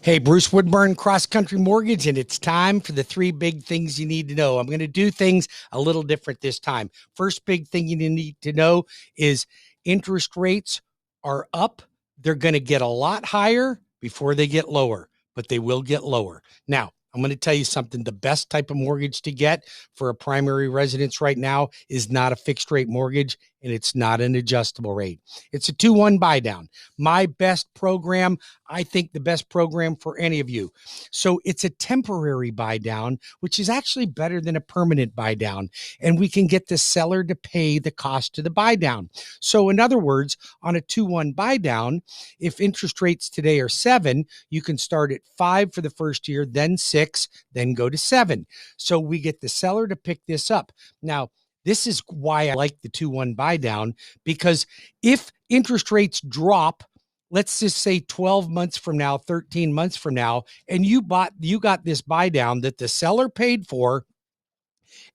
Hey, Bruce Woodburn, CrossCountry Mortgage, and it's time for the three big things you need to know. I'm going to do things a little different this time. First big thing you need to know is interest rates are up. They're going to get a lot higher before they get lower, but they will get lower. Now, I'm going to tell you something. The best type of mortgage to get for a primary residence right now is not a fixed rate mortgage, and it's not an adjustable rate. It's a 2-1 buy down. My best program, I think the best program for any of you. So it's a temporary buy down, which is actually better than a permanent buy down. And we can get the seller to pay the cost of the buy down. So in other words, on a 2-1 buy down, if interest rates today are 7, you can start at 5 for the first year, then 6, then go to 7. So we get the seller to pick this up. Now, this is why I like the 2-1 buy down, because if interest rates drop, let's just say 12 months from now, 13 months from now, and you got this buy down that the seller paid for,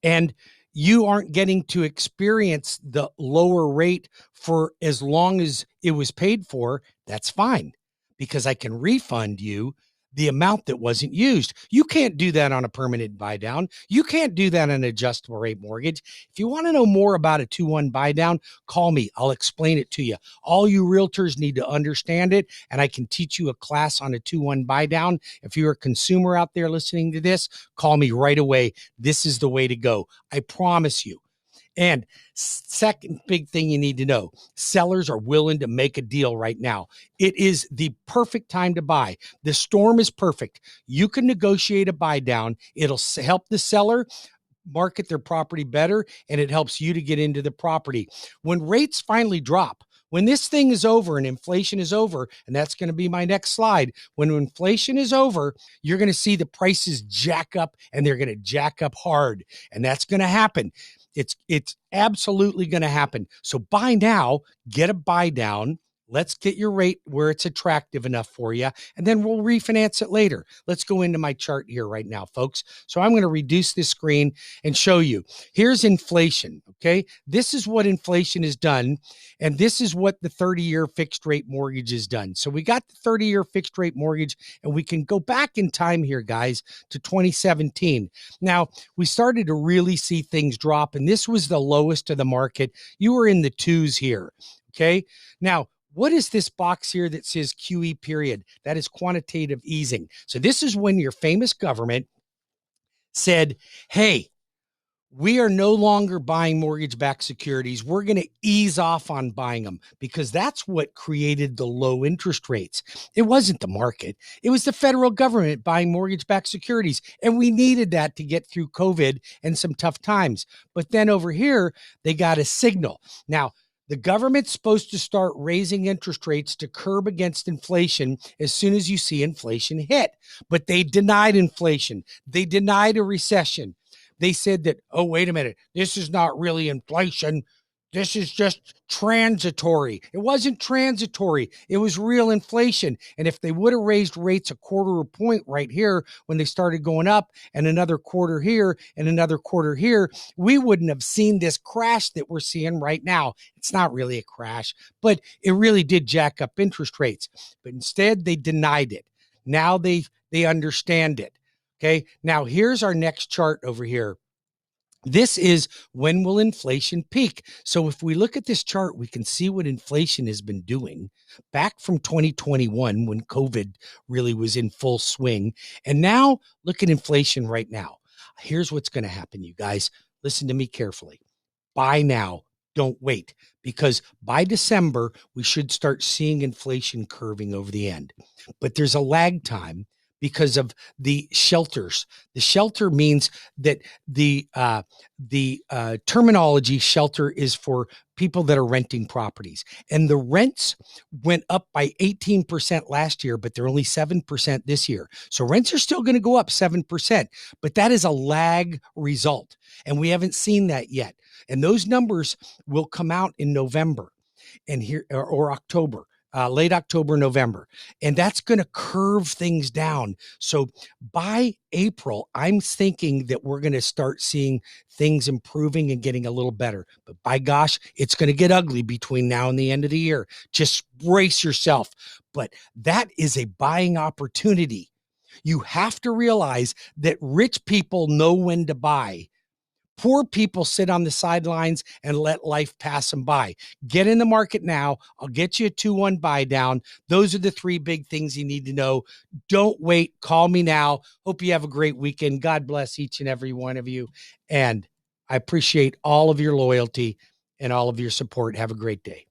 and you aren't getting to experience the lower rate for as long as it was paid for, that's fine, because I can refund you the amount that wasn't used. You can't do that on a permanent buy down. You can't do that on an adjustable rate mortgage. If you want to know more about a 2-1 buy down, call me. I'll explain it to you. All you realtors need to understand it, and I can teach you a class on a 2-1 buy down. If you're a consumer out there listening to this, call me right away. This is the way to go. I promise you. And second big thing you need to know, sellers are willing to make a deal right now. It is the perfect time to buy. The storm is perfect. You can negotiate a buy down. It'll help the seller market their property better, and it helps you to get into the property. When rates finally drop, when this thing is over and inflation is over, and that's going to be my next slide, when inflation is over, you're going to see the prices jack up, and they're going to jack up hard, and that's going to happen. It's absolutely going to happen. So buy now, get a buy down. Let's get your rate where it's attractive enough for you, and then we'll refinance it later. Let's go into my chart here right now, folks. So I'm going to reduce this screen and show you. Here's inflation, okay? This is what inflation has done, and this is what the 30-year fixed rate mortgage has done. So we got the 30-year fixed rate mortgage, and we can go back in time here, guys, to 2017. Now, we started to really see things drop, and this was the lowest of the market. You were in the 2s here, okay? Now, what is this box here that says QE period? That is quantitative easing. So this is when your famous government said, hey, we are no longer buying mortgage-backed securities. We're going to ease off on buying them, because that's what created the low interest rates. It wasn't the market. It was the federal government buying mortgage-backed securities. And we needed that to get through COVID and some tough times. But then over here, they got a signal. Now, the government's supposed to start raising interest rates to curb against inflation as soon as you see inflation hit. But they denied inflation. They denied a recession. They said that, oh, wait a minute, this is not really inflation. This is just transitory. It wasn't transitory. It was real inflation. And if they would have raised rates a quarter of a point right here when they started going up, and another quarter here and another quarter here, we wouldn't have seen this crash that we're seeing right now. It's not really a crash, but it really did jack up interest rates. But instead, they denied it. Now they understand it. Okay. Now here's our next chart over here. This is when will inflation peak? So if we look at this chart, we can see what inflation has been doing back from 2021 when COVID really was in full swing. And now look at inflation right now. Here's what's going to happen, you guys. Listen to me carefully. Buy now. Don't wait, because by December, we should start seeing inflation curving over the end. But there's a lag time because of the shelters. The shelter means that the terminology shelter is for people that are renting properties. And the rents went up by 18% last year, but they're only 7% this year. So rents are still going to go up 7%, but that is a lag result. And we haven't seen that yet. And those numbers will come out in November and here or October. late October, November. And that's going to curve things down. So by April, I'm thinking that we're going to start seeing things improving and getting a little better. But by gosh, it's going to get ugly between now and the end of the year. Just brace yourself. But that is a buying opportunity. You have to realize that rich people know when to buy. Poor people sit on the sidelines and let life pass them by. Get in the market now. I'll get you a 2-1 buy down. Those are the 3 big things you need to know. Don't wait. Call me now. Hope you have a great weekend. God bless each and every one of you. And I appreciate all of your loyalty and all of your support. Have a great day.